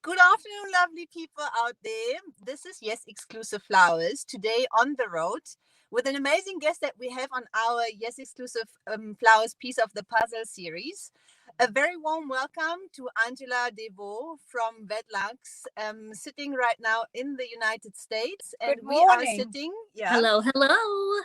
Good afternoon, lovely people out there. This is Yes Exclusive Flowers, today on the road with an amazing guest that we have on our Yes Exclusive Flowers piece of the puzzle series. A very warm welcome to Angela Desveaux from WedLuxe, sitting right now in the United States. And Good we are morning. sitting, Hello, hello.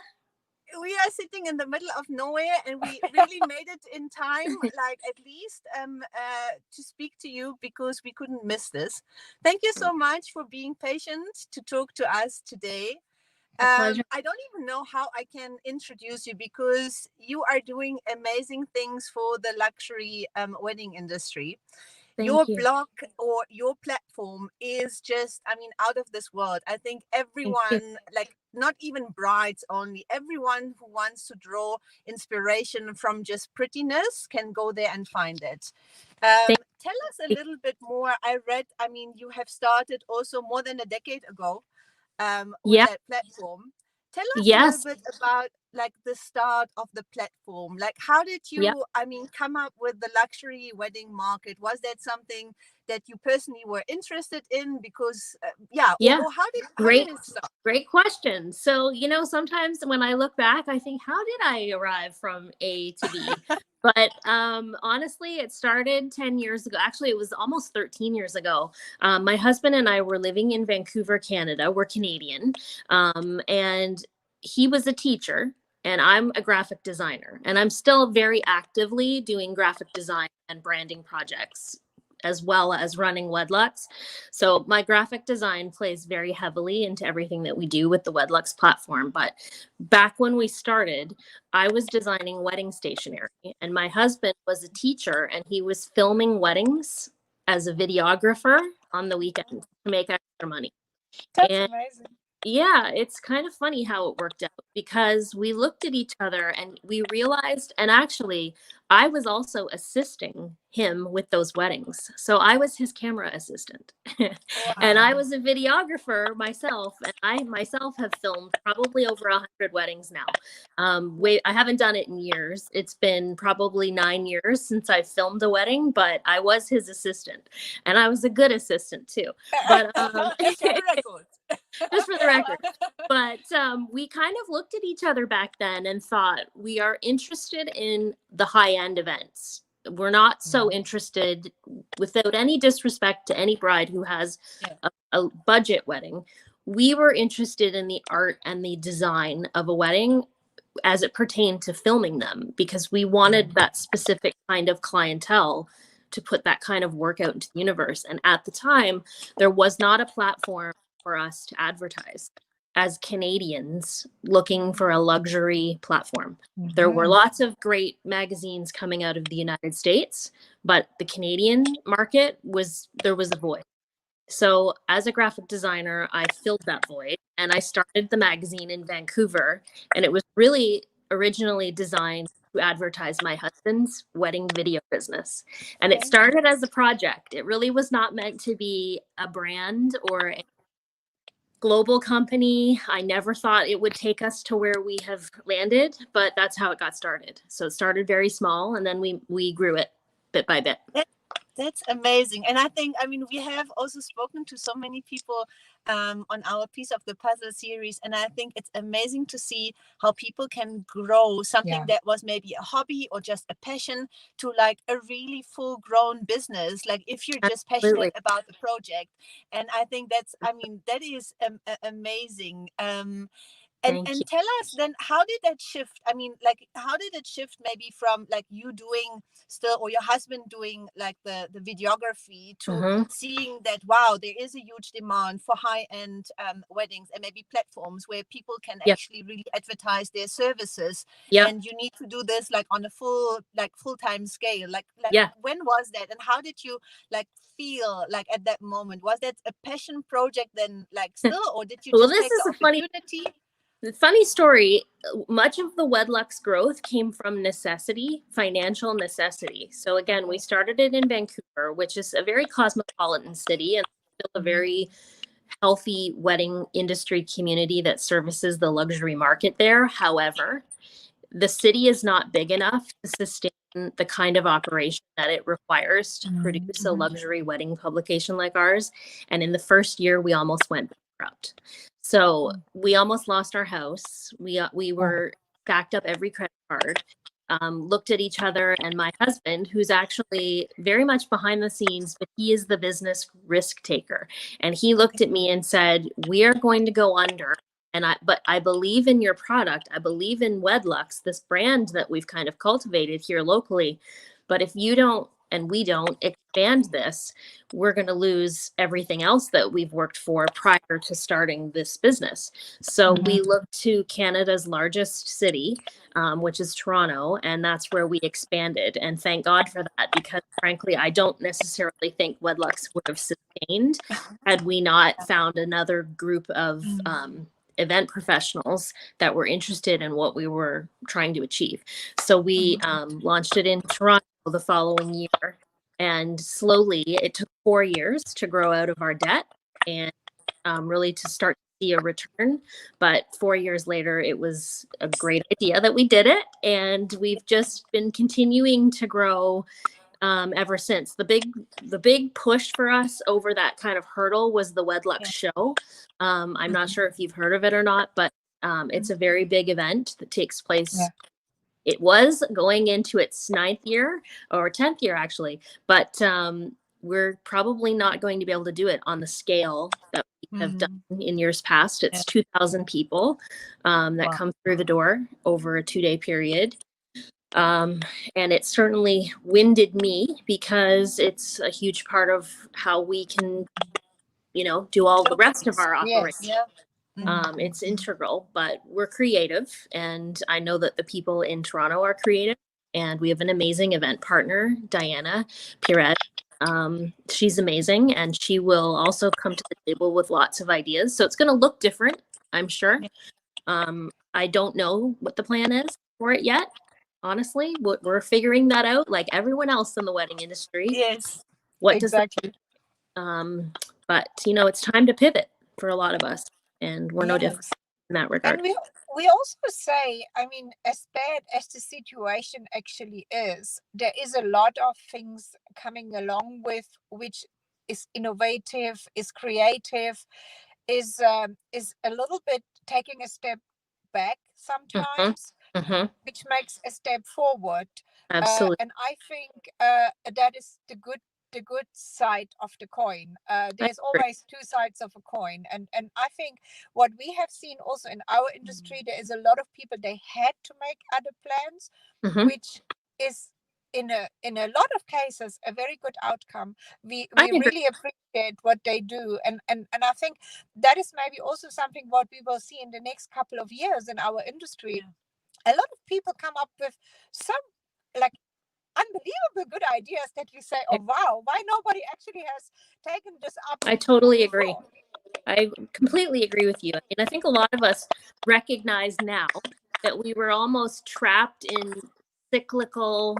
we are sitting in the middle of nowhere, and we really made it in time, like at least to speak to you, because we couldn't miss this. Thank you so much for being patient to talk to us today. A pleasure. I don't even know how I can introduce you, because you are doing amazing things for the luxury wedding industry. Your Thank you. blog or your platform is just, I mean, out of this world. I think Thank you. everyone, like not even brides only, everyone who wants to draw inspiration from just prettiness can go there and find it. Thank Tell us a little bit more. I read, I mean, you have started also more than a decade ago with Yeah. that platform. Tell us a little Yes. bit about like the start of the platform. Like, how did Yeah. you, I mean, come up with the luxury wedding market? Was that something that you personally were interested in? Because Yeah. or how did Great. it start? Great question. So, sometimes when I look back, I think, how did I arrive from A to B? But honestly, it started 10 years ago. Actually, it was almost 13 years ago. My husband and I were living in Vancouver, Canada. We're Canadian. And he was a teacher, and I'm a graphic designer. And I'm still very actively doing graphic design and branding projects, as well as running WedLuxe. So my graphic design plays very heavily into everything that we do with the WedLuxe platform. But back when we started, I was designing wedding stationery, and my husband was a teacher, and he was filming weddings as a videographer on the weekends to make extra money. That's And amazing. yeah, it's kind of funny how it worked out, because we looked at each other and we realized, and actually, I was also assisting him with those weddings. So I was his camera assistant and I Wow. was a videographer myself. And I myself have filmed probably over 100 weddings now. I haven't done it in years. It's been probably 9 years since I filmed a wedding, but I was his assistant, and I was a good assistant too. But Just for the record. just for the record. But we kind of looked at each other back then and thought, we are interested in the high end events. We're not so interested, without any disrespect to any bride who has a budget wedding. We were interested in the art and the design of a wedding as it pertained to filming them, because we wanted that specific kind of clientele to put that kind of work out into the universe. And at the time, there was not a platform for us to advertise as Canadians looking for a luxury platform. There were lots of great magazines coming out of the United States, but the Canadian market there was a void. So as a graphic designer, I filled that void, and I started the magazine in Vancouver, and it was really originally designed to advertise my husband's wedding video business. And it started as a project. It really was not meant to be a brand or a global company. I never thought it would take us to where we have landed, but that's how it got started. So it started very small, and then we grew it bit by bit. That's amazing. And I think, I mean, we have also spoken to so many people on our piece of the puzzle series. And I think it's amazing to see how people can grow something that was maybe a hobby or just a passion to like a really full grown business. Like if you're just passionate about the project. And I think that's, I mean, that is amazing. And tell us then, how did that shift? I mean, like, how did it shift maybe from like you doing still, or your husband doing like the videography, to seeing that, wow, there is a huge demand for high-end weddings, and maybe platforms where people can actually really advertise their services. And you need to do this like on a full-time scale. Like when was that, and how did you like feel like at that moment? Was that a passion project then, like still, or did you just take the opportunity? The funny story, much of the WedLuxe growth came from necessity, financial necessity. So again, we started it in Vancouver, which is a very cosmopolitan city and still a very healthy wedding industry community that services the luxury market there. However, the city is not big enough to sustain the kind of operation that it requires to produce a luxury wedding publication like ours. And in the first year, we almost went bankrupt. So we almost lost our house. We were backed up every credit card, looked at each other, and my husband, who's actually very much behind the scenes, but he is the business risk taker. And he looked at me and said, we are going to go under. But I believe in your product. I believe in WedLuxe, this brand that we've kind of cultivated here locally. But if you don't, and we don't expand this, we're going to lose everything else that we've worked for prior to starting this business. So we looked to Canada's largest city, which is Toronto, and that's where we expanded. And thank God for that, because frankly, I don't necessarily think WedLuxe would have sustained had we not found another group of event professionals that were interested in what we were trying to achieve. So we launched it in Toronto the following year, and slowly it took 4 years to grow out of our debt and really to start to see a return. But 4 years later, it was a great idea that we did it, and we've just been continuing to grow ever since. The big push for us over that kind of hurdle was the WedLuxe show. I'm not sure if you've heard of it or not, but it's a very big event that takes place. It was going into its 9th year or 10th year, actually, but we're probably not going to be able to do it on the scale that we have done in years past. It's 2,000 people that come through the door over a 2-day period. And it certainly winded me, because it's a huge part of how we can, do all the rest of our operation. It's integral, but we're creative, and I know that the people in Toronto are creative, and we have an amazing event partner, Diana Piret. She's amazing, and she will also come to the table with lots of ideas. So it's going to look different, I'm sure. I don't know what the plan is for it yet. Honestly, we're figuring that out, like everyone else in the wedding industry. Yes, what exactly. But it's time to pivot for a lot of us, and we're no different in that regard. And we also say, I mean, as bad as the situation actually is, there is a lot of things coming along with which is innovative, is creative, is a little bit taking a step back sometimes, which makes a step forward. Absolutely. And I think that is the good side of the coin. There's always two sides of a coin, and I think what we have seen also in our industry, there is a lot of people, they had to make other plans, which is in a lot of cases a very good outcome. We really appreciate what they do, and I think that is maybe also something what we will see in the next couple of years in our industry. A lot of people come up with some like unbelievable good ideas that we say, oh wow, why nobody actually has taken this up? I totally agree. I completely agree with you. I mean, I think a lot of us recognize now that we were almost trapped in cyclical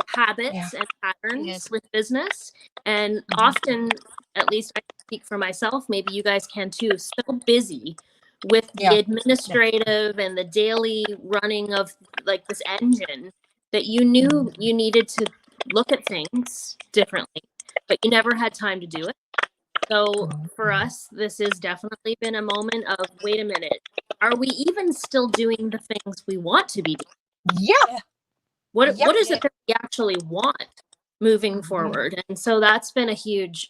habits and patterns with business, and often, at least I speak for myself, maybe you guys can too, so busy with the administrative and the daily running of like this engine, that you knew you needed to look at things differently, but you never had time to do it. So for us, this has definitely been a moment of, wait a minute, are we even still doing the things we want to be doing? What is it that we actually want moving forward? And so that's been a huge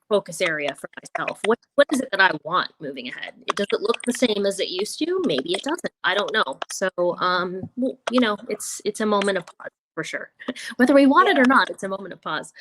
focus area for myself. What is it that I want moving ahead? Does it look the same as it used to? Maybe it doesn't. I don't know. So it's a moment of pause for sure. Whether we want it or not, it's a moment of pause.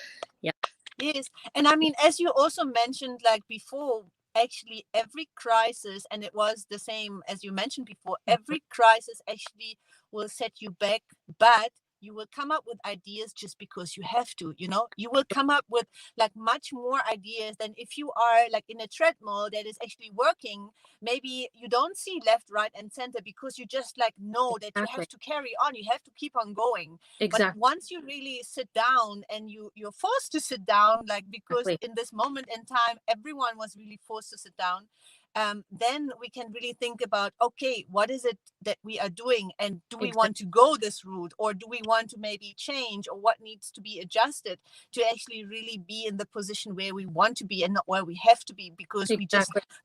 Yeah. Yes. And I mean, as you also mentioned, like before, actually every crisis, and it was the same as you mentioned before, every crisis actually will set you back, but you will come up with ideas just because you have to, you will come up with like much more ideas than if you are like in a treadmill that is actually working. Maybe you don't see left, right, and center because you just like know that you have to carry on, you have to keep on going. But once you really sit down, and you're forced to sit down, like because in this moment in time everyone was really forced to sit down, then we can really think about, okay, what is it that we are doing, and do we want to go this route, or do we want to maybe change, or what needs to be adjusted to actually really be in the position where we want to be and not where we have to be, because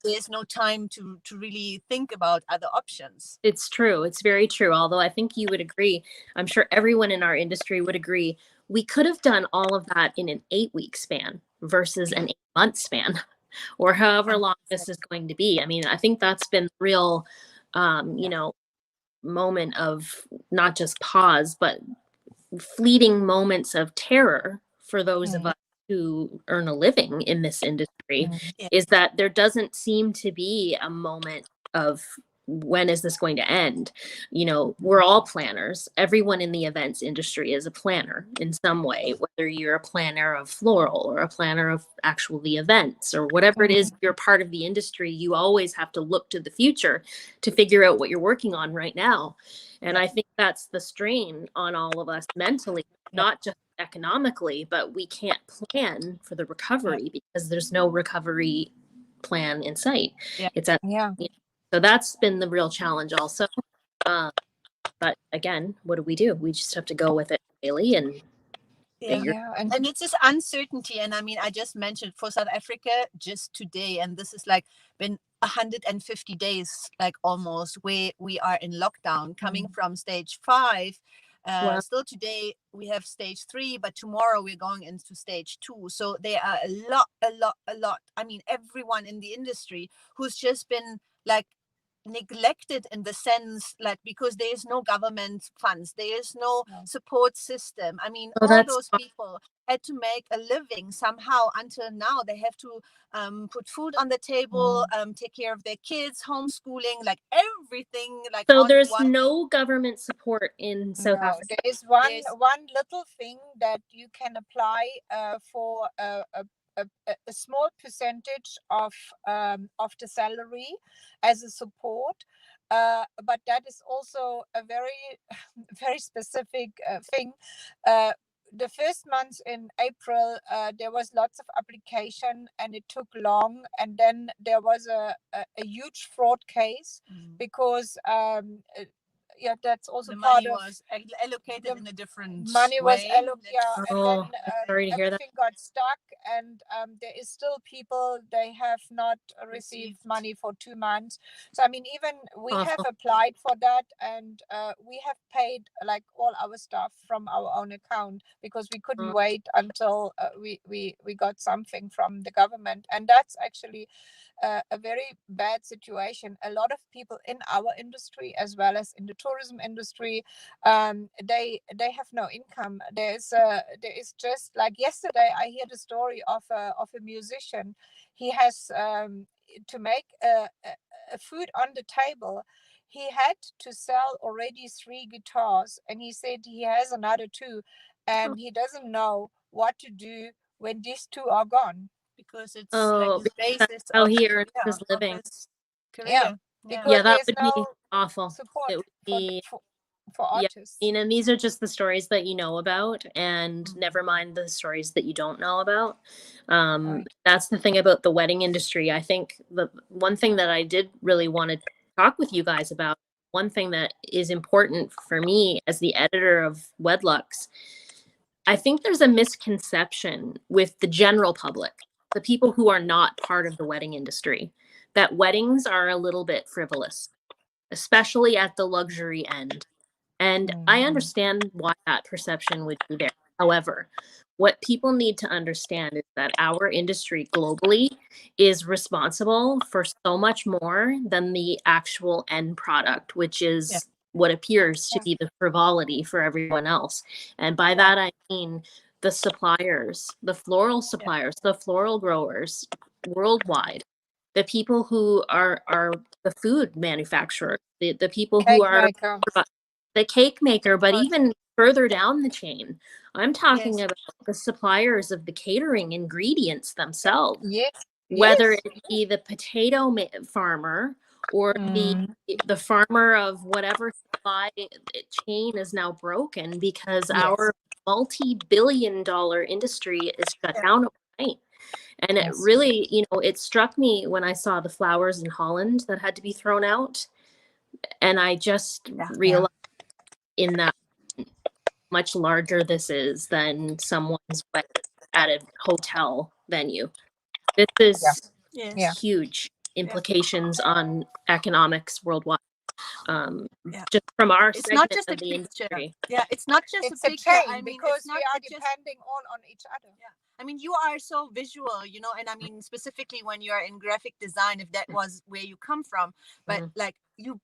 there's no time to really think about other options. It's true. It's very true. Although I think you would agree, I'm sure everyone in our industry would agree, we could have done all of that in an 8-week span versus an 8-month span, or however long this is going to be. I mean, I think that's been the real, you know, moment of not just pause, but fleeting moments of terror for those of us who earn a living in this industry, is that there doesn't seem to be a moment of, when is this going to end? You know, we're all planners. Everyone in the events industry is a planner in some way, whether you're a planner of floral or a planner of actual the events or whatever it is, you're part of the industry. You always have to look to the future to figure out what you're working on right now. And I think that's the strain on all of us mentally, not just economically, but we can't plan for the recovery because there's no recovery plan in sight. It's at, you know, so that's been the real challenge also. But again, what do? We just have to go with it daily and and it's this uncertainty. And I mean, I just mentioned for South Africa just today, and this is like been 150 days, like almost, where we are in lockdown, coming from stage 5. Still today we have stage 3, but tomorrow we're going into stage 2. So there are a lot. I mean, everyone in the industry who's just been like neglected in the sense, like, because there is no government funds, there is no support system. I mean, all those people had to make a living somehow. Until now they have to put food on the table, take care of their kids, homeschooling, like everything, like. So there's no government support in South Africa. There is one little thing that you can apply for a small percentage of the salary as a support, but that is also a very specific thing. The first month in April, there was lots of application and it took long, and then there was a huge fraud case because that's also the part money of was allocated in a different money way. was allocated, and then sorry to hear everything got stuck, and there is still people, they have not received money for 2 months. So I mean, even we have applied for that, and we have paid like all our stuff from our own account because we couldn't wait until we got something from the government. And that's actually a very bad situation. A lot of people in our industry, as well as in the tourism industry, they have no income. There is just, like yesterday I heard the story of a musician. He has to make a food on the table. He had to sell already 3 guitars, and he said he has another 2, and he doesn't know what to do when these 2 are gone. Because it's like the basis how of he earns his living. His career. Because that there's would no be awful. support It would be, for artists. And these are just the stories that you know about, and never mind the stories that you don't know about. That's the thing about the wedding industry. I think the one thing that I did really want to talk with you guys about, one thing that is important for me as the editor of WedLuxe, I think there's a misconception with the general public, the people who are not part of the wedding industry, that weddings are a little bit frivolous, especially at the luxury end. And I understand why that perception would be there. However, what people need to understand is that our industry globally is responsible for so much more than the actual end product, which is what appears to be the frivolity for everyone else. And by that, I mean the suppliers, the floral suppliers, the floral growers worldwide, the people who are the food manufacturers, the people who are the cake maker, but even further down the chain, I'm talking about the suppliers of the catering ingredients themselves. Whether it be the potato farmer or the farmer of whatever supply chain is now broken because our multi-billion-dollar industry is shut down overnight. And it really, you know, it struck me when I saw the flowers in Holland that had to be thrown out. And I just realized in that much larger this is than someone's wedding at a hotel venue. This is huge implications on economics worldwide. Just from our it's segment not just of a the picture. industry. Yeah, it's not just it's a picture. chain, I mean, because it's not we are just depending all on each other. Yeah. I mean, you are so visual, you know, and I mean, specifically when you are in graphic design, if that was where you come from, but like you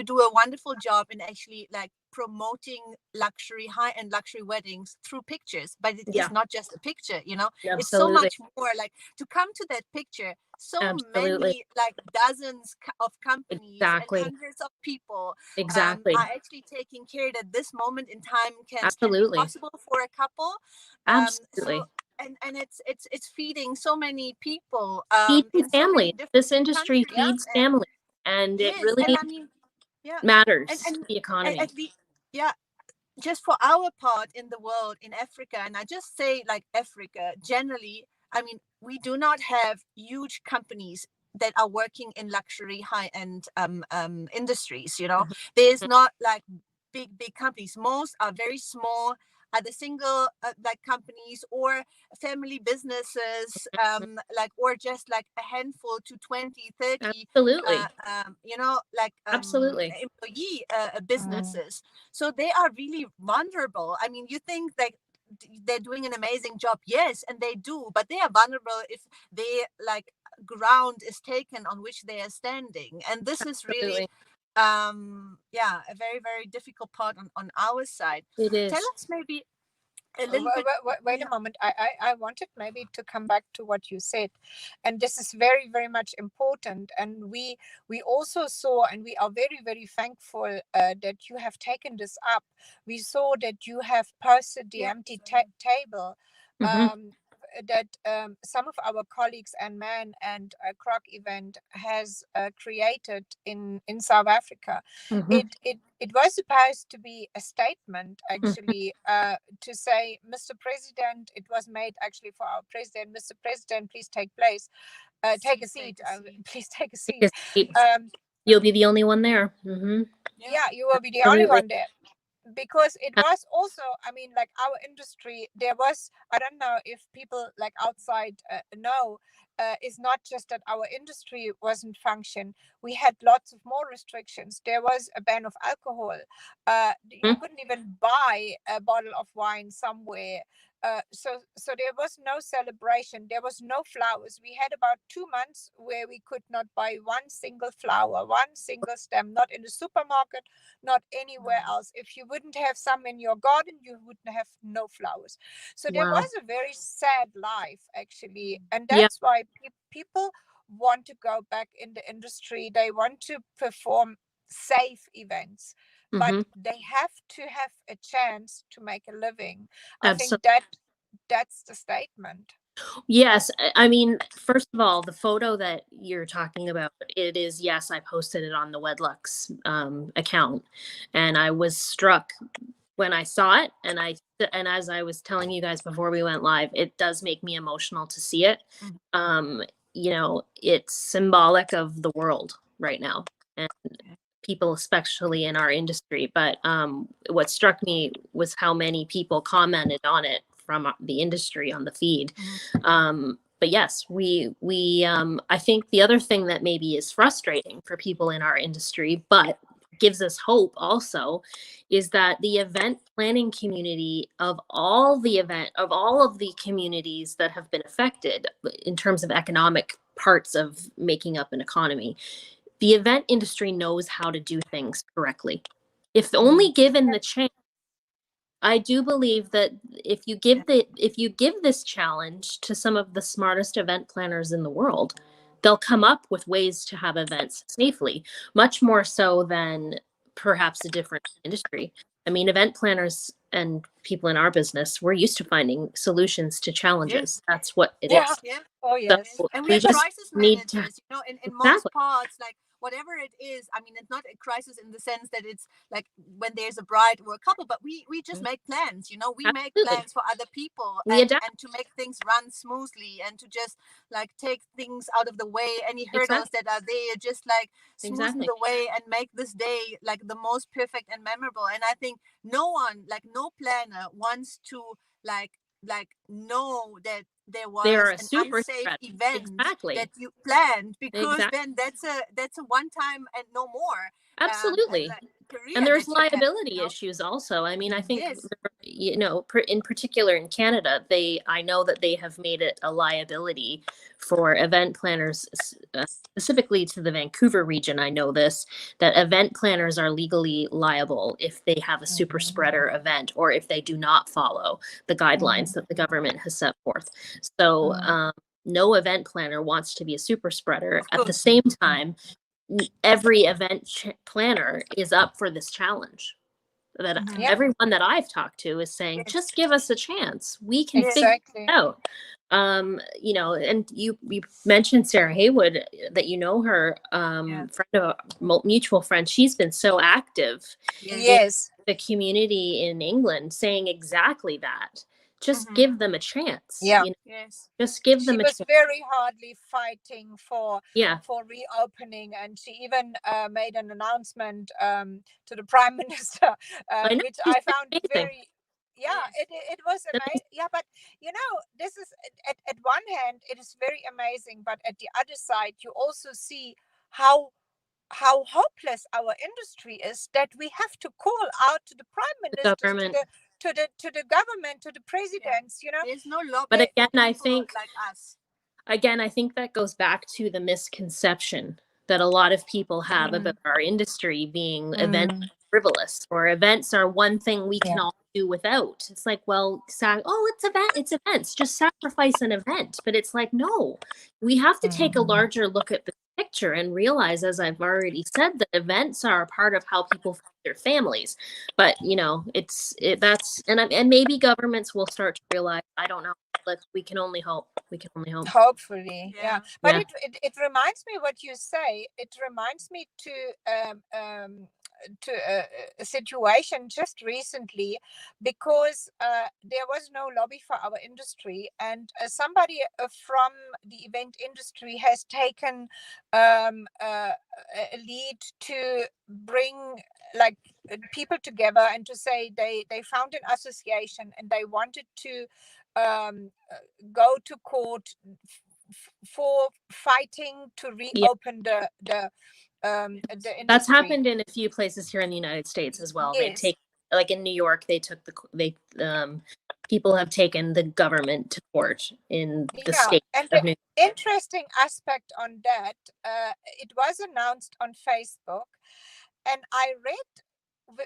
do a wonderful job in actually like promoting luxury, high-end luxury weddings through pictures. But it is not just a picture, you know. Absolutely. It's so much more. Like to come to that picture, so many, like dozens of companies and hundreds of people are actually taking care that this moment in time can be possible for a couple. Absolutely. And it's feeding so many people. Feeding families. This industry countries. feeds families, and it really and I mean, matters to the economy. Just for our part in the world, in Africa, and I just say like Africa generally, I mean, we do not have huge companies that are working in luxury high-end industries, you know. There's not like big companies. Most are very small, either single like companies or family businesses, like, or just like a handful to 20, 30 you know, like employee businesses. So they are really vulnerable. I mean, you think like they're doing an amazing job, yes, and they do, but they are vulnerable if they like ground is taken on which they are standing. And this is really a very, very difficult part on our side. It is. Tell us maybe a little bit. Wait a moment. I wanted maybe to come back to what you said, and this is very, very much important. And we also saw, and we are very, very thankful that you have taken this up. We saw that you have posted the empty table. That some of our colleagues and Man and Croc event has created in South Africa. It was supposed to be a statement, actually, to say, Mr. President, it was made actually for our president, Mr. President, please take a seat. Please take a seat. You'll be the only one there. Yeah, you will be the only one there. Because it was also, I mean, like our industry, there was, I don't know if people like outside know, it's not just that our industry wasn't function. We had lots of more restrictions. There was a ban of alcohol. You couldn't even buy a bottle of wine somewhere. So there was no celebration. There was no flowers. We had about 2 months where we could not buy one single flower, one single stem, not in the supermarket, not anywhere else. If you wouldn't have some in your garden, you wouldn't have no flowers. So there was a very sad life, actually. And that's why people want to go back in the industry. They want to perform safe events. But they have to have a chance to make a living. I think that's the statement. Yes. I mean, first of all, the photo that you're talking about, it is, yes, I posted it on the WedLuxe account. And I was struck when I saw it. And as I was telling you guys before we went live, it does make me emotional to see it. You know, it's symbolic of the world right now. And people, especially in our industry. But what struck me was how many people commented on it from the industry on the feed. But yes, I think the other thing that maybe is frustrating for people in our industry, but gives us hope also, is that the event planning community of all of the communities that have been affected in terms of economic parts of making up an economy, the event industry knows how to do things correctly. If only given the chance. I do believe that if you give this challenge to some of the smartest event planners in the world, they'll come up with ways to have events safely, much more so than perhaps a different industry. I mean, event planners and people in our business, we're used to finding solutions to challenges. That's what it is. Oh yes. So and we are crisis managers, you know, in most parts, like whatever it is. I mean, it's not a crisis in the sense that it's like when there's a bride or a couple, but we just make plans, you know, we make Absolutely. plans for other people, We and adapt. to make things run smoothly, and to just like take things out of the way, any hurdles Exactly. that are there, just like smoothen Exactly. the way and make this day like the most perfect and memorable. And I think no one, like no planner, wants to like know that there They was are a an super unsafe spread. event Exactly. that you planned, because Exactly. then that's a one time and no more Absolutely. like, career And there's that you have, liability you know? issues also. I mean, I think, Yes. you know, in particular in Canada, I know that they have made it a liability for event planners, specifically to the Vancouver region. I know this, that event planners are legally liable if they have a super spreader event, or if they do not follow the guidelines that the government has set forth. So no event planner wants to be a super spreader. At the same time, every event planner is up for this challenge. That everyone that I've talked to is saying, just give us a chance. We can figure it out. You know, and you mentioned Sarah Haywood, that you know her, friend of a mutual friend. She's been so active in the community in England, saying exactly that. Just give them a chance. Yeah. You know? Just give them a chance. She was very hardly fighting for Yeah. for reopening, and she even made an announcement to the Prime Minister, which I found amazing. very, it was amazing. Yeah, but you know, this is at one hand it is very amazing, but at the other side you also see how hopeless our industry is, that we have to call out to the Prime Ministers, to the government, to the presidents. You know, there's no lobby. But again, I think like us. Again, I think that goes back to the misconception that a lot of people have about our industry being event frivolous, or events are one thing we can all do without. It's like, well, it's events, just sacrifice an event. But it's like, no, we have to take a larger look at the picture and realize, as I've already said, that events are a part of how people feed their families. But you know, and maybe governments will start to realize, I don't know. We can only hope. We can only hope. Hopefully, yeah. But it reminds me what you say. It reminds me to a situation just recently, because there was no lobby for our industry, and somebody from the event industry has taken a lead to bring like people together, and to say they found an association, and they wanted to go to court for fighting to reopen the industry. That's happened in a few places here in the United States as well. They take, like in New York, people have taken the government to court in the state and of New York. The interesting aspect on that, it was announced on Facebook, and I read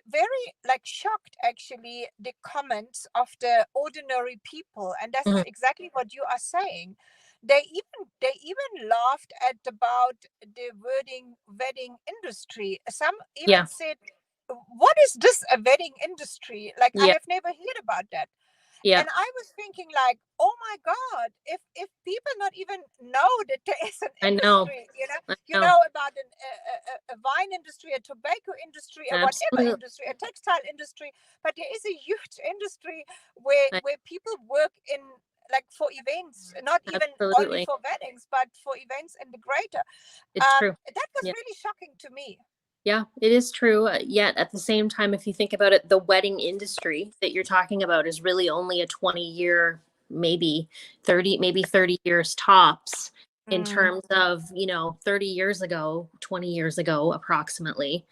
very shocked actually the comments of the ordinary people, and that's exactly what you are saying. They even laughed at about the wedding industry. Some even said, what is this, a wedding industry? Like, I have never heard about that. And I was thinking, like, oh my God, if people not even know that there is an industry, you know about a wine industry, a tobacco industry, or whatever industry, a textile industry, but there is a huge industry where people work in, like, for events, not even only for weddings, but for events in the greater. It's true. That was really shocking to me. Yeah, it is true. Yet at the same time, if you think about it, the wedding industry that you're talking about is really only a 20-year, maybe 30 years tops, in terms of, 30 years ago, 20 years ago, approximately.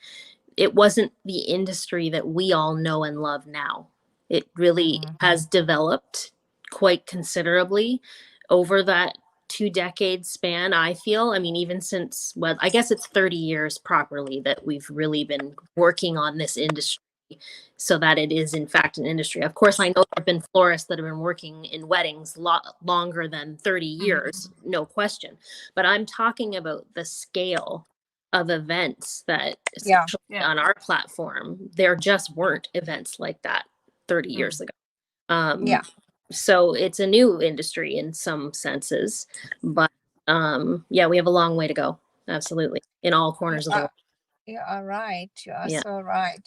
It wasn't the industry that we all know and love now. It really has developed quite considerably over that 2-decade span, I feel. I mean, even since, well, I guess it's 30 years properly that we've really been working on this industry, so that it is in fact an industry. Of course, I know there have been florists that have been working in weddings a lot longer than 30 years, no question. But I'm talking about the scale of events that essentially on our platform, there just weren't events like that 30 years ago. So it's a new industry in some senses, but we have a long way to go. Absolutely. In all corners of the world. You are right. You are Yeah. so right.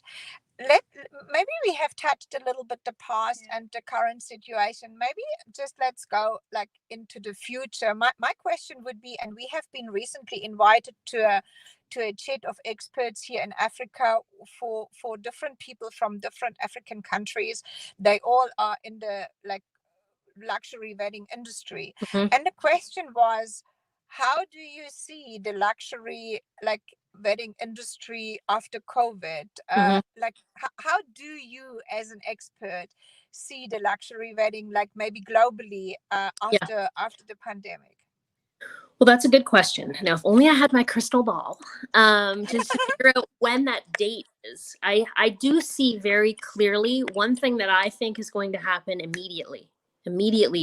Maybe we have touched a little bit the past and the current situation. Maybe just let's go like into the future. My question would be, and we have been recently invited to a chat of experts here in Africa for different people from different African countries. They all are in the like luxury wedding industry. And the question was, how do you see the luxury like wedding industry after COVID? Like how do you as an expert see the luxury wedding like maybe globally after the pandemic? Well, that's a good question. Now, if only I had my crystal ball just to figure out when that date is. I do see very clearly one thing that I think is going to happen immediately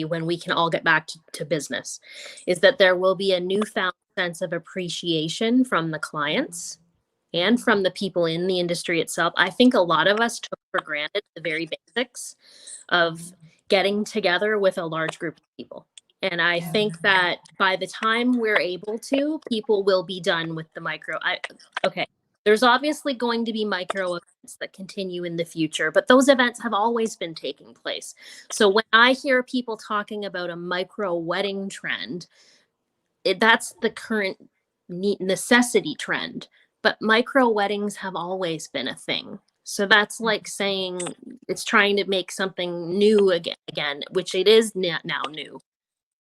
when we can all get back to business, is that there will be a newfound sense of appreciation from the clients and from the people in the industry itself. I think a lot of us took for granted the very basics of getting together with a large group of people. And I think that by the time we're able to, people will be done with the micro. There's obviously going to be micro events that continue in the future, but those events have always been taking place. So when I hear people talking about a micro wedding trend, that's the current necessity trend. But micro weddings have always been a thing. So that's like saying it's trying to make something new again, which it is now new.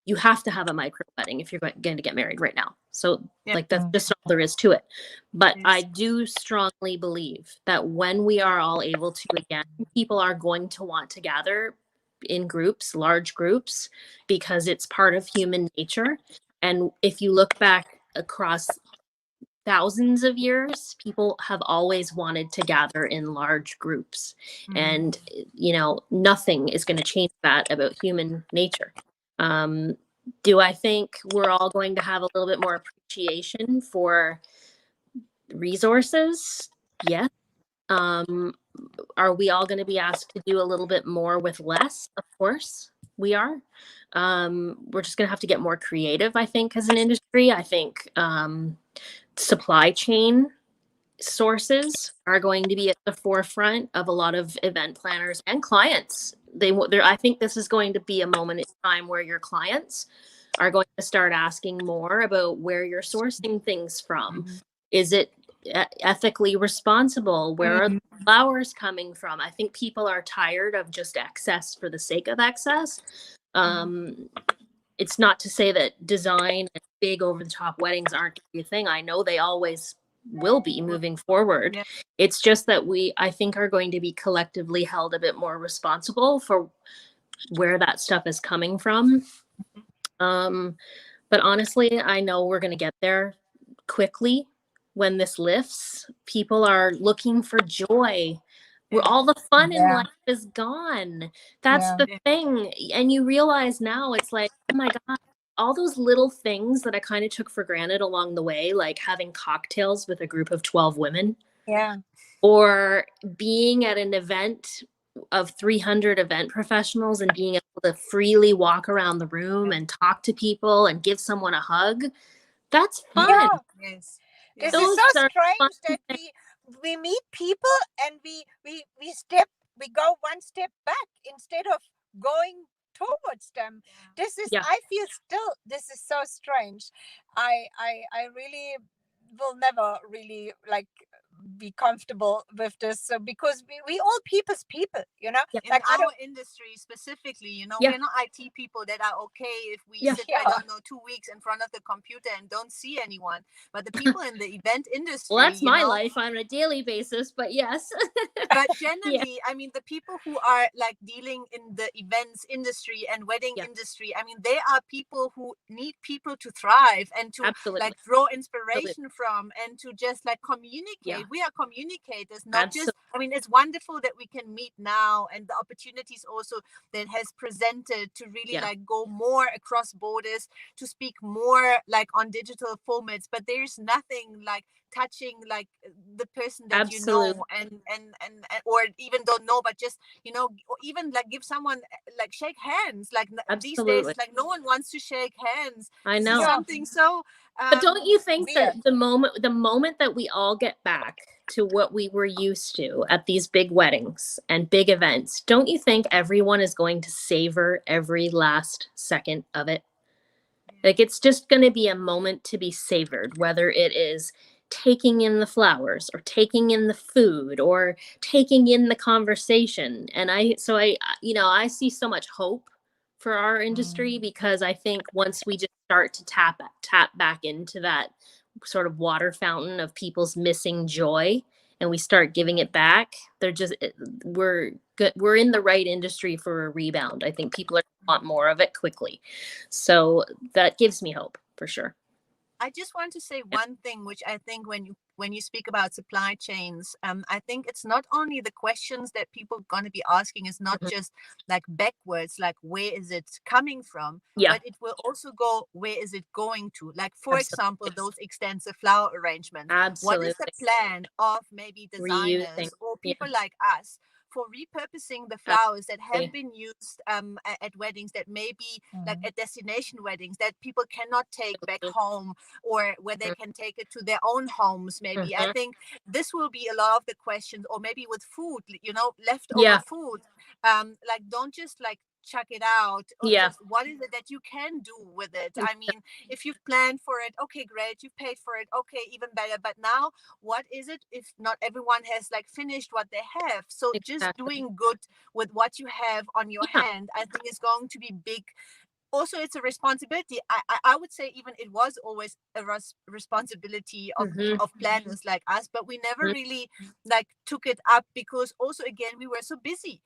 You have to have a micro wedding if you're going to get married right now. So like that's just all there is to it. But I do strongly believe that when we are all able to again, people are going to want to gather in groups, large groups, because it's part of human nature. And if you look back across thousands of years, people have always wanted to gather in large groups. And, nothing is going to change that about human nature. Do I think we're all going to have a little bit more appreciation for resources? Yes. Are we all going to be asked to do a little bit more with less? Of course we are. We're just going to have to get more creative, I think, as an industry. I think supply chain sources are going to be at the forefront of a lot of event planners and clients. I think this is going to be a moment in time where your clients are going to start asking more about where you're sourcing things from. Is it ethically responsible? Where are the flowers coming from? I think people are tired of just excess for the sake of excess. It's not to say that design and big over the top weddings aren't a thing. I know they always will be moving forward. It's just that I think are going to be collectively held a bit more responsible for where that stuff is coming from. But honestly, I know we're going to get there quickly when this lifts. People are looking for joy. Where all the fun in life is gone. That's the thing. And you realize now it's like, oh my God, all those little things that I kind of took for granted along the way, like having cocktails with a group of 12 women. Or being at an event of 300 event professionals and being able to freely walk around the room and talk to people and give someone a hug. That's fun. This is so strange that we meet people and we go one step back instead of going towards them. This is I feel still this is so strange. I really will never really like be comfortable with this, so because we all people's people, in like our industry specifically, we're not IT people that are okay if we sit I don't know 2 weeks in front of the computer and don't see anyone, but the people in the event industry, well, that's my life on a daily basis, but yes. But generally I mean the people who are like dealing in the events industry and wedding industry, I mean they are people who need people to thrive and to like draw inspiration from and to just like communicate. We are communicators, not just I mean it's wonderful that we can meet now and the opportunities also that has presented to really like go more across borders, to speak more like on digital formats, but there's nothing like touching like the person that you know and or even don't know, but just or even like give someone like shake hands like these days, like no one wants to shake hands. I know something so But don't you think weird. that the moment that we all get back to what we were used to at these big weddings and big events, don't you think everyone is going to savor every last second of it? Like, it's just going to be a moment to be savored, whether it is taking in the flowers or taking in the food or taking in the conversation. And I see so much hope for our industry, because I think once we just start to tap back into that sort of water fountain of people's missing joy, and we start giving it back, we're good. We're in the right industry for a rebound. I think people are want more of it quickly. So that gives me hope for sure. I just want to say one thing, which I think when you speak about supply chains, I think it's not only the questions that people are going to be asking is not just like backwards, like where is it coming from, but it will also go, where is it going to? Like, for example, those extensive flower arrangements. Absolutely. What is the plan of maybe designers Reusing. or people like us for repurposing the flowers that have been used at weddings, that may be like at destination weddings that people cannot take back home, or where they can take it to their own homes maybe. I think this will be a lot of the questions, or maybe with food, leftover food, like don't just like chuck it out, or just what is it that you can do with it. I mean, if you've planned for it, okay, great, you've paid for it, okay, even better. But now what is it if not everyone has like finished what they have? So just doing good with what you have on your hand, I think, is going to be big. Also, it's a responsibility. I would say even it was always a responsibility of planners like us, but we never really like took it up, because also again we were so busy.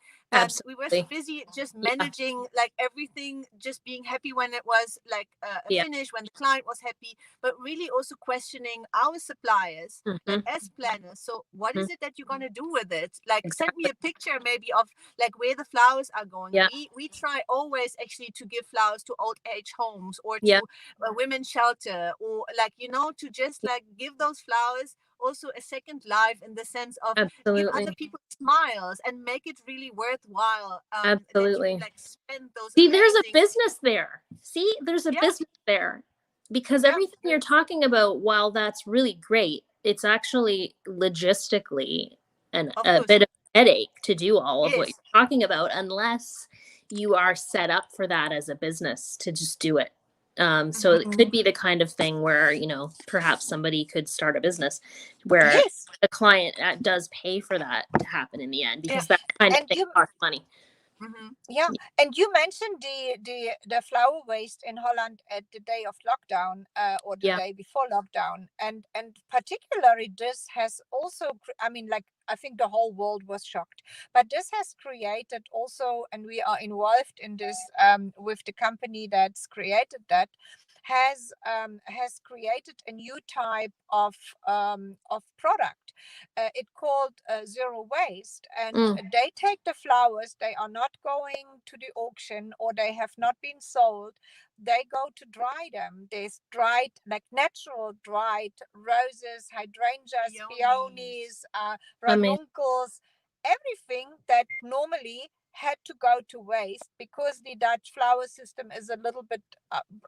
We were so busy just managing like everything, just being happy when it was like a finish, when the client was happy, but really also questioning our suppliers like as planners. So what is it that you're going to do with it? Like send me a picture maybe of like where the flowers are going. We try always actually to give flowers to old age homes, or to a women's shelter, or like, to just like give those flowers also a second life, in the sense of give other people smiles and make it really worthwhile. That you like spend those There's a business there. There's a business there, because everything you're talking about, while that's really great, it's actually logistically a bit of a headache to do all of what you're talking about, unless you are set up for that as a business to just do it. So it could be the kind of thing where, perhaps somebody could start a business where the client does pay for that to happen in the end, because that kind of thing costs money. And you mentioned the flower waste in Holland at the day of lockdown, or the day before lockdown, and particularly this has also, I think the whole world was shocked, but this has created also, and we are involved in this with the company that's created that, has created a new type of product. It called zero waste, and they take the flowers. They are not going to the auction, or they have not been sold. They go to dry them. There's dried, like natural dried roses, hydrangeas, peonies, ranuncles, everything that normally had to go to waste, because the Dutch flower system is a little bit,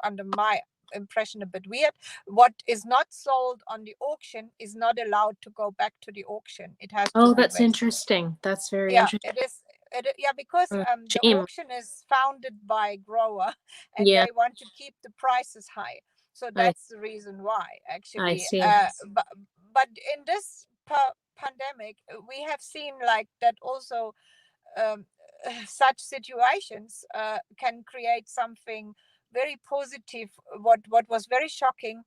under my impression, a bit weird. What is not sold on the auction is not allowed to go back to the auction. It has to be that's wasted. interesting. That's very interesting. It is. Because the auction is founded by grower, and they want to keep the prices high. So that's the reason why, actually. I see. But in this pandemic, we have seen like that also. Such situations can create something very positive. What was very shocking,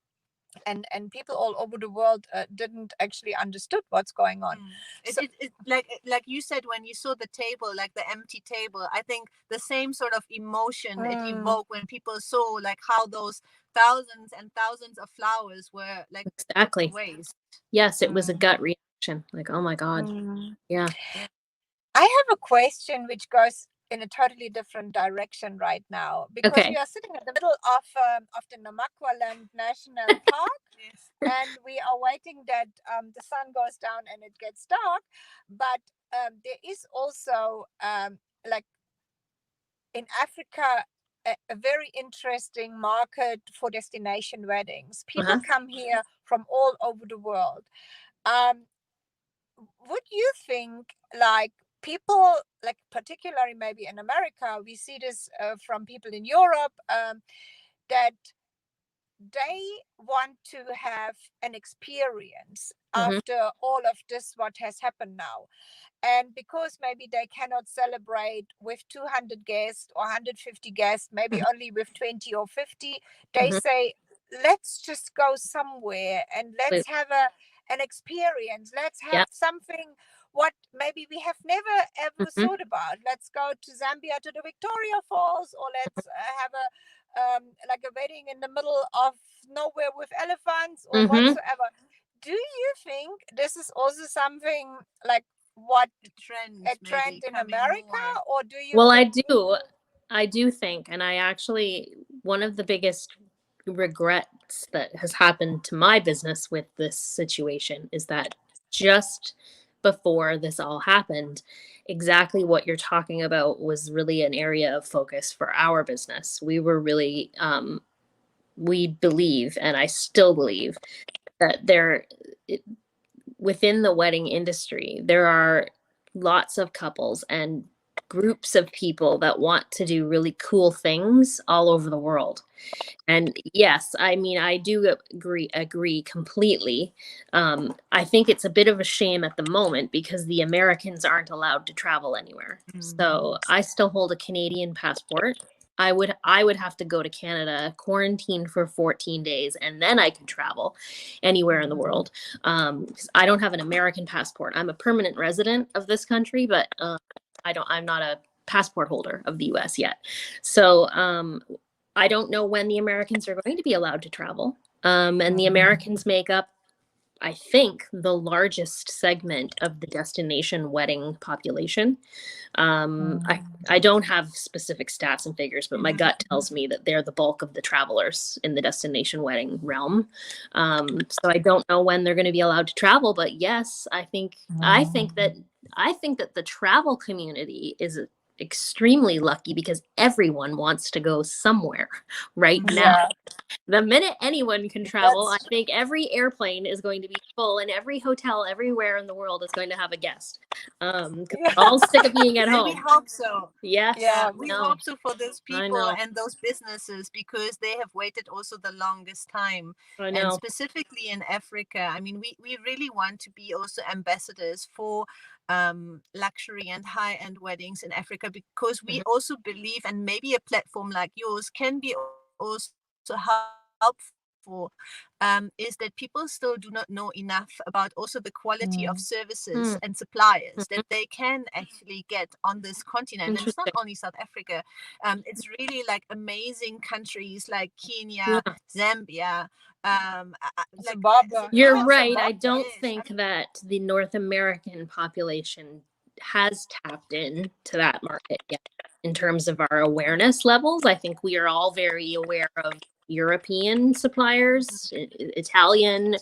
and people all over the world didn't actually understood what's going on. It like you said, when you saw the table, like the empty table, I think the same sort of emotion it evoked when people saw like how those thousands and thousands of flowers were like put to waste. Yes, it was a gut reaction, like, oh my God. I have a question which goes in a totally different direction right now, because we are sitting in the middle of the Namaqualand National Park, and we are waiting that the sun goes down and it gets dark. But there is also like in Africa a very interesting market for destination weddings. People Uh-huh. come here from all over the world. Would you think, like, people, like particularly maybe in America, we see this from people in Europe, that they want to have an experience after all of this what has happened now, and because maybe they cannot celebrate with 200 guests or 150 guests, maybe only with 20 or 50, they say, let's just go somewhere and let's have an experience. Let's have something what maybe we have never ever thought about. Let's go to Zambia to the Victoria Falls, or let's have a like a wedding in the middle of nowhere with elephants or whatsoever. Do you think this is also something like what A trend in America, more. or do you Well, think... I do think, and I actually, one of the biggest regrets that has happened to my business with this situation is that just before this all happened, exactly what you're talking about was really an area of focus for our business. We were really, we believe, and I still believe, that within the wedding industry, there are lots of couples and groups of people that want to do really cool things all over the world. And yes, I mean, I do agree completely. I think it's a bit of a shame at the moment because the Americans aren't allowed to travel anywhere. So I still hold a Canadian passport. I would have to go to Canada, quarantine for 14 days, and then I could travel anywhere in the world. 'Cause I don't have an American passport. I'm a permanent resident of this country, but I'm not a passport holder of the US yet. So I don't know when the Americans are going to be allowed to travel. And the Americans make up, I think, the largest segment of the destination wedding population. I don't have specific stats and figures, but my gut tells me that they're the bulk of the travelers in the destination wedding realm. So I don't know when they're going to be allowed to travel, but yes, I think that the travel community is extremely lucky because everyone wants to go somewhere right now. The minute anyone can travel, I think every airplane is going to be full and every hotel everywhere in the world is going to have a guest. Because we're all sick of being at home. We hope so. Yes. Yeah, We hope so for those people know. and those businesses, because they have waited also the longest time. I know. And specifically in Africa, I mean, we really want to be also ambassadors for luxury and high-end weddings in Africa, because we also believe, and maybe a platform like yours can be also helpful, is that people still do not know enough about also the quality of services and suppliers that they can actually get on this continent. And it's not only South Africa, it's really like amazing countries like Kenya, Zambia, Zimbabwe. You're right. I don't think that the North American population has tapped into that market yet in terms of our awareness levels. I think we are all very aware of European suppliers, Italian,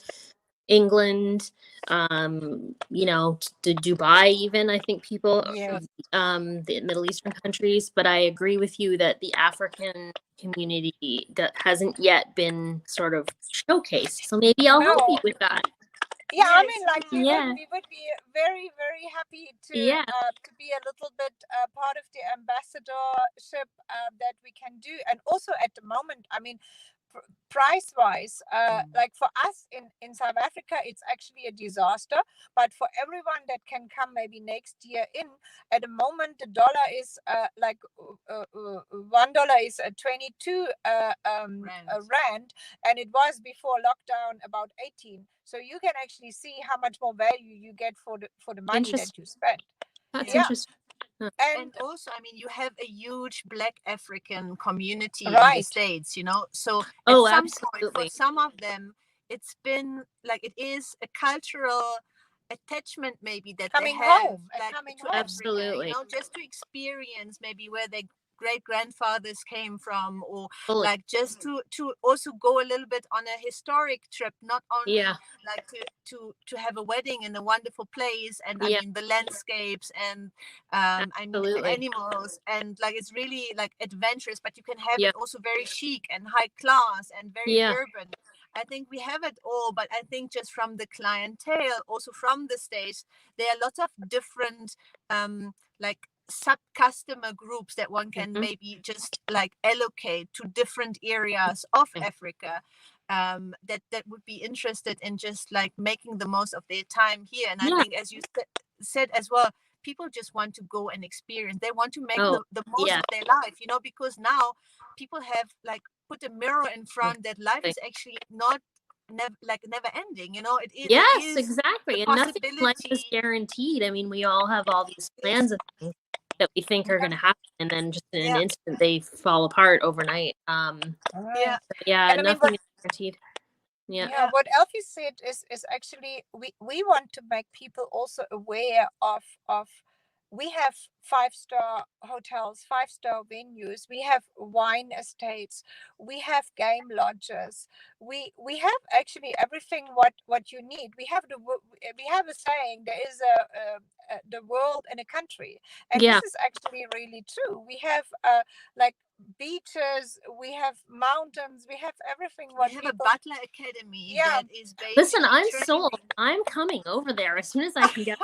England, to Dubai even. I think people, the Middle Eastern countries. But I agree with you that the African community that hasn't yet been sort of showcased. So maybe I'll help you with that. Yeah, I mean, like we would be very, very happy to be a little bit part of the ambassadorship that we can do. And also at the moment, I mean, price wise, like for us in South Africa, it's actually a disaster, but for everyone that can come maybe next year at the moment, the dollar is like $1 is 22 rand, and it was before lockdown about 18. So you can actually see how much more value you get for the money that you spend. That's interesting. And also, I mean, you have a huge Black African community in the States, so at some point, for some of them, it's been like, it is a cultural attachment maybe that coming they have home, like coming to home. Africa, just to experience maybe where they great grandfathers came from, or Fully. like just to also go a little bit on a historic trip, not only Yeah. like to have a wedding in a wonderful place, and I Yeah. mean the landscapes and I mean the Absolutely. animals, and like it's really like adventurous, but you can have Yeah. it also very chic and high class and very Yeah. urban. I think we have it all, but I think just from the clientele, also from the States, there are lots of different like sub customer groups that one can Mhm. maybe just like allocate to different areas of Okay. Africa, that would be interested in just like making the most of their time here. And I Yeah. think, as you said as well, people just want to go and experience. They want to make Oh, the most yeah. of their life, you know, because now people have like put a mirror in front that life Exactly. is actually not never ending, you know. It Yes, is exactly. the And nothing in life is possibility. guaranteed. I mean, we all have all these plans and things that we think are Yeah, going to happen, and then just in an yeah, instant they fall apart overnight. yeah, Yeah, And I mean, nothing is guaranteed. Yeah. yeah, yeah, what Elfie said is actually we want to make people also aware of we have 5-star hotels, 5-star venues, we have wine estates, we have game lodges, we have actually everything what you need. We have we have a saying, there is the world in a country, and Yeah. this is actually really true. We have like beaches, we have mountains, we have everying we what have a people. butler academy Yeah. that is Listen, basically I'm training. sold. I'm coming over there as soon as I can get.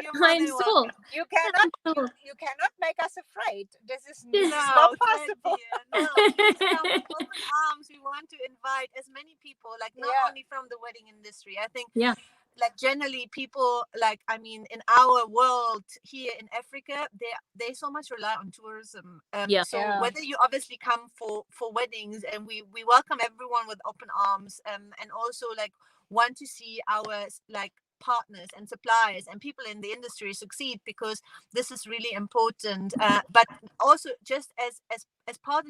You're more I'm than sold. welcome. You cannot I'm sold. you cannot make us afraid. This is No, not possible. dear, no, please come with open arms. We want to invite as many people, like not Yeah. only from the wedding industry. I think Yeah. like generally people, like I mean in our world here in Africa, they so much rely on tourism. Yeah. So Yeah. whether you obviously come for weddings, and we welcome everyone with open arms, and also like want to see our like partners and suppliers and people in the industry succeed, because this is really important, but also just as part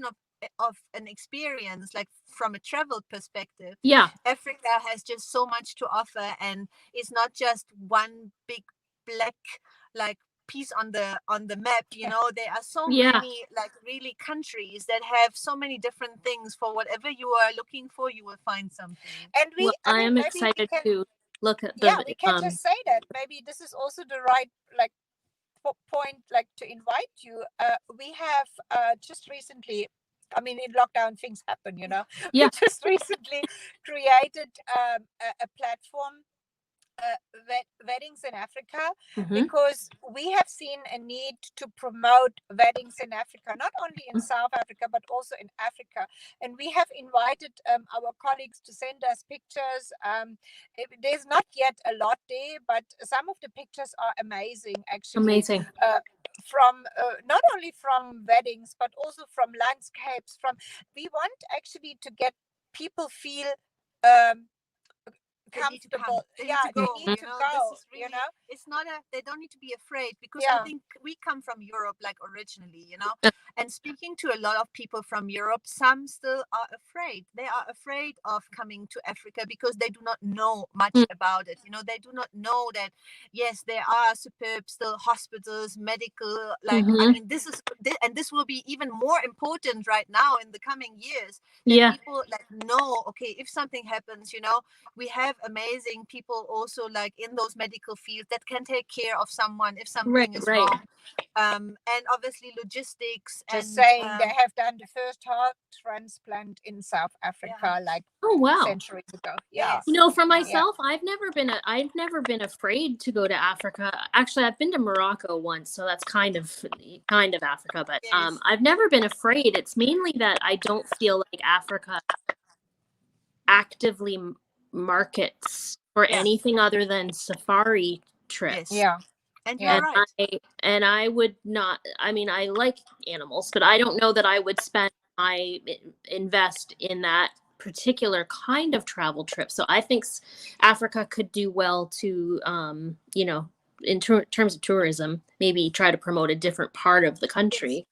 of an experience, like from a travel perspective, Yeah. Africa has just so much to offer, and it's not just one big black like piece on the map, you know. There are so Yeah. many like really countries that have so many different things. For whatever you are looking for, you will find something. And Well, I I mean, am maybe we excited can, to look at yeah, the we can just say that maybe this is also the right like point, like to invite you. We have just recently, I mean, in lockdown things happen, you know. Yeah. We just recently created a platform, weddings in Africa, Mhm. because we have seen a need to promote weddings in Africa, not only in South Africa but also in Africa. And we have invited our colleagues to send us pictures. There's not yet a lot there, but some of the pictures are amazing, actually. Amazing. From not only from weddings but also from landscapes. We want actually to get people feel They need to come. comfortable. They Yeah, need to they go. need You to know, go. this is You really. know. It's not a. They don't need to be afraid, because I Yeah. think we come from Europe, like originally, you know. Yeah. And speaking to a lot of people from Europe, some still are afraid. They are afraid of coming to Africa because they do not know much Mm. about it. You know, they do not know that yes, there are superb still hospitals, medical. Like I Mhm. mean, this will be even more important right now in the coming years. That Yeah. people like know. Okay, if something happens, you know, we have amazing people also like in those medical fields that can take care of someone if something is Right. wrong, and obviously logistics. Just And saying, they have done the first heart transplant in South Africa like Oh wow. centuries ago. Yeah. yes, You know, for yeah. myself, I've never been afraid to go to Africa. Actually, I've been to Morocco once, so that's kind of Africa, but Yes. I've never been afraid. It's mainly that I don't feel like Africa actively markets for Yeah. anything other than safari trips. Yes. Yeah. And you're Yeah. right. I would not, I mean, I like animals, but I don't know that I would invest in that particular kind of travel trip. So I think Africa could do well to, you know, in terms of tourism, maybe try to promote a different part of the country.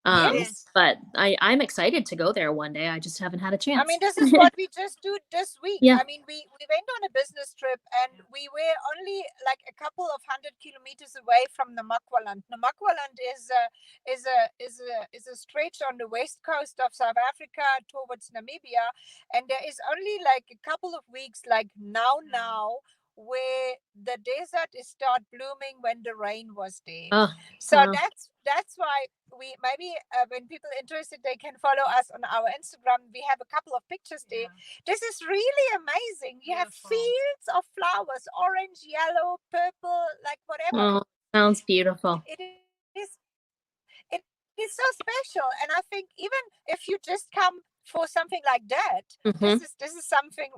Yes. But I'm excited to go there one day. I just haven't had a chance. I mean, this is what we just do this week. Yeah. I mean, we went on a business trip and we were only like a couple of 100 kilometers away from Namakwaland. Namakwaland is a stretch on the west coast of South Africa towards Namibia, and there is only like a couple of weeks, like now, where the desert is start blooming when the rain was there. Oh, So wow. that's why we maybe when people are interested, they can follow us on our Instagram. We have a couple of pictures there. This is really amazing. You have fields of flowers, orange, yellow, purple, like whatever. Oh, sounds beautiful. It is so special, and I think even if you just come for something like that, this is something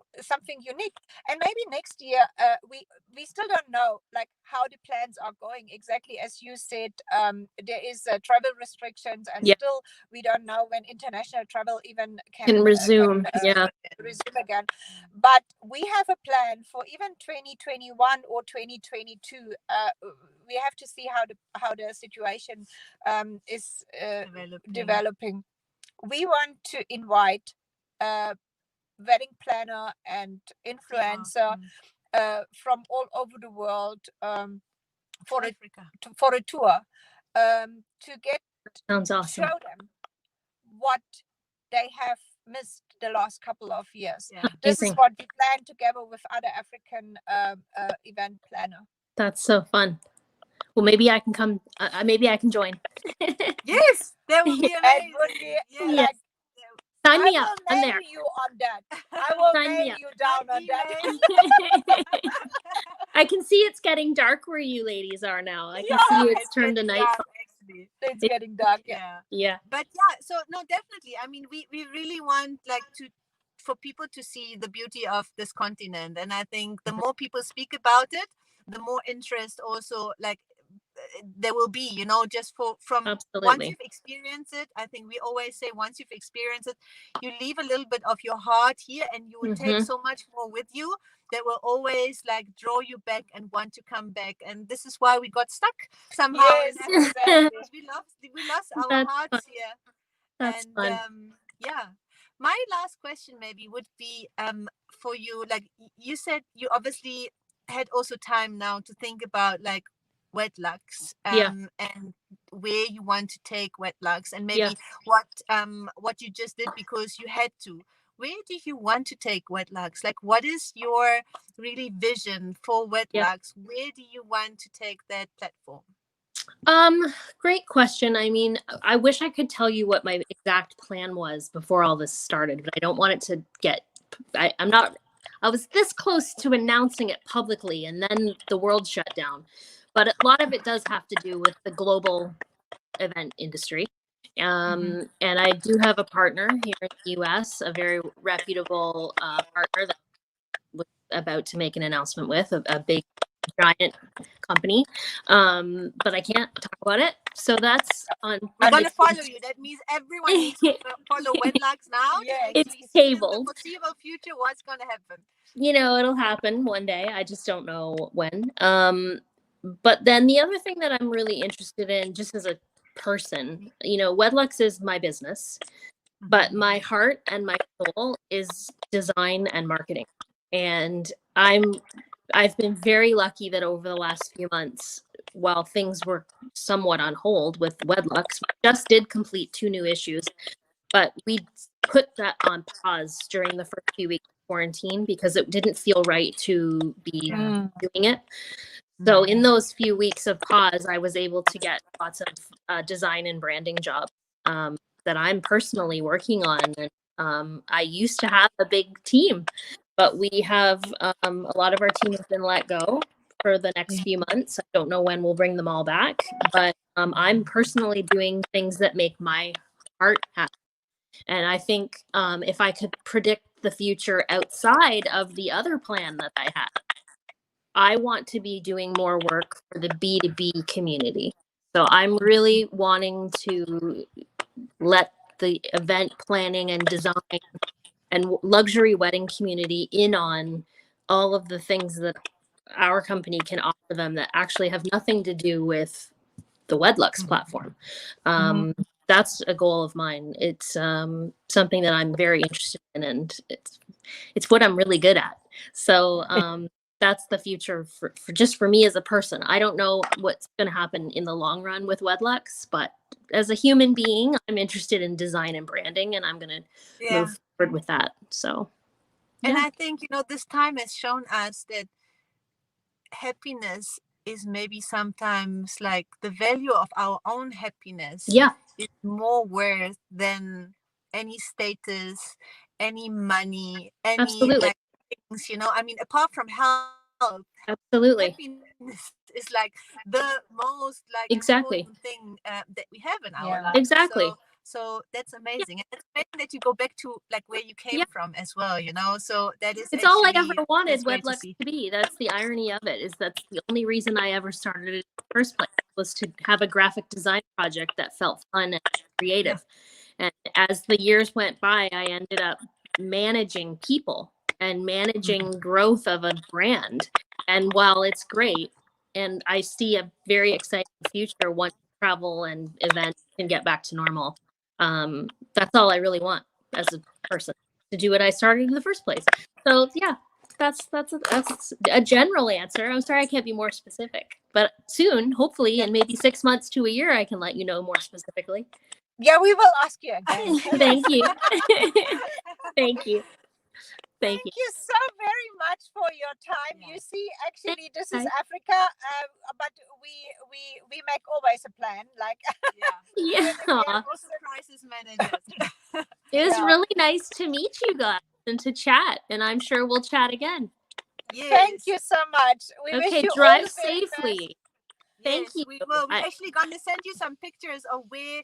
unique. And maybe next year we still don't know like how the plans are going exactly. As you said, there is travel restrictions, and still we don't know when international travel even can resume resume again. But we have a plan for even 2021 or 2022. We have to see how the situation is developing. We want to invite a wedding planner and influencer from all over the world for a tour to get sounds awesome. show them what they have missed the last couple of years. This is what we plan together with other African event planner. That's so fun. Well, maybe I can come. Maybe I can join. Yes, that would be amazing. It would be sign me up. I'm there. You on that. I will nail you down on that. I can see it's getting dark where you ladies are now. I can see it's turned to night. It's getting dark. Yeah. But so no, definitely. I mean, we really want like for people to see the beauty of this continent, and I think the more people speak about it, the more interest also like there will be, just from Absolutely. Once you've experienced it. I think we always say once you've experienced it, you leave a little bit of your heart here, and you will take so much more with you that will always like draw you back and want to come back. And this is why we got stuck somehow. Yes, exactly. we lost our hearts here. That's fun. My last question maybe would be for you, like you said, you obviously had also time now to think about like WedLuxe and where you want to take WedLuxe, and maybe what you just did because you had to. Where do you want to take WedLuxe? Like, what is your really vision for WedLuxe? Where do you want to take that platform? Great question. I mean, I wish I could tell you what my exact plan was before all this started, but I don't want it to get. I was this close to announcing it publicly, and then the world shut down. But a lot of it does have to do with the global event industry. And I do have a partner here in the US, a very reputable partner that was about to make an announcement with, a big, giant company. But I can't talk about it. So that's on. I'm going to follow you. That means everyone needs to follow WedLuxe now. It's tabled. In the foreseeable future, what's going to happen? It'll happen one day. I just don't know when. But then the other thing that I'm really interested in, just as a person, WedLuxe is my business, but my heart and my soul is design and marketing. And I've been very lucky that over the last few months, while things were somewhat on hold with WedLuxe, we just did complete 2 new issues, but we put that on pause during the first few weeks of quarantine because it didn't feel right to be doing it. So in those few weeks of pause, I was able to get lots of design and branding jobs that I'm personally working on. And I used to have a big team, but we have a lot of our team has been let go for the next few months. I don't know when we'll bring them all back, but I'm personally doing things that make my heart happy. And I think if I could predict the future outside of the other plan that I had, I want to be doing more work for the B2B community. So I'm really wanting to let the event planning and design and luxury wedding community in on all of the things that our company can offer them that actually have nothing to do with the WedLuxe platform. that's a goal of mine. It's something that I'm very interested in, and it's what I'm really good at. So that's the future for just for me as a person. I don't know what's going to happen in the long run with WedLuxe, but as a human being, I'm interested in design and branding, and I'm going to move forward with that. So, and I think, you know, this time has shown us that happiness is maybe sometimes like the value of our own happiness is more worth than any status, any money, any like things, you know. I mean, apart from health, happiness is like the most like important thing that we have in our life. So that's amazing. And it's amazing that you go back to like where you came from as well, you know. So that is it's all I ever wanted WedLuxe to be. That's the irony of it, is that's the only reason I ever started it in the first place, was to have a graphic design project that felt fun and creative. And as the years went by, I ended up managing people and managing growth of a brand. And while it's great, and I see a very exciting future once travel and events can get back to normal, that's all I really want as a person, to do what I started in the first place. So yeah, that's a general answer. I'm sorry I can't be more specific, but soon, hopefully, in maybe 6 months to a year, I can let you know more specifically. Yeah, we will ask you again. Thank you. Thank you. Thank you so very much for your time. You see, actually, this is Africa, but we make always a plan. Like, crisis managers. It was really nice to meet you guys and to chat, and I'm sure we'll chat again. Thank you so much. We wish you drive all the very safely. best. Thank you. We will. We're actually going to send you some pictures of where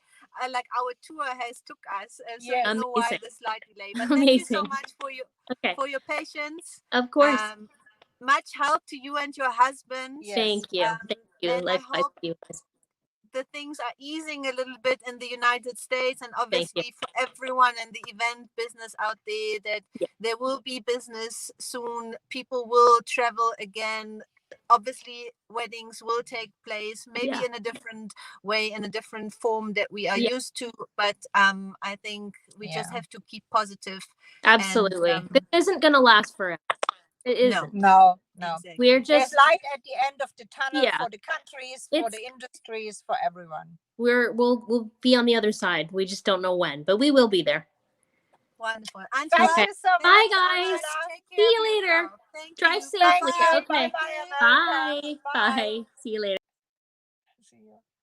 like our tour has took us. So you know why the slight delay. But thank you so much for your patience. Of course. Much help to you and your husband. Thank you. Thank you. And I hope the things are easing a little bit in the United States, and obviously for everyone in the event business out there, that there will be business soon. People will travel again. Obviously, weddings will take place, maybe in a different way, in a different form that we are used to. But I think we just have to keep positive. Absolutely. This isn't going to last forever. It isn't. No. Exactly. We're just, there's light at the end of the tunnel for the countries, for the industries, for everyone. We'll be on the other side. We just don't know when, but we will be there. Wonderful. Thank you so much. Bye, guys. See you later. Drive safely. Okay. Bye. Bye. See you later.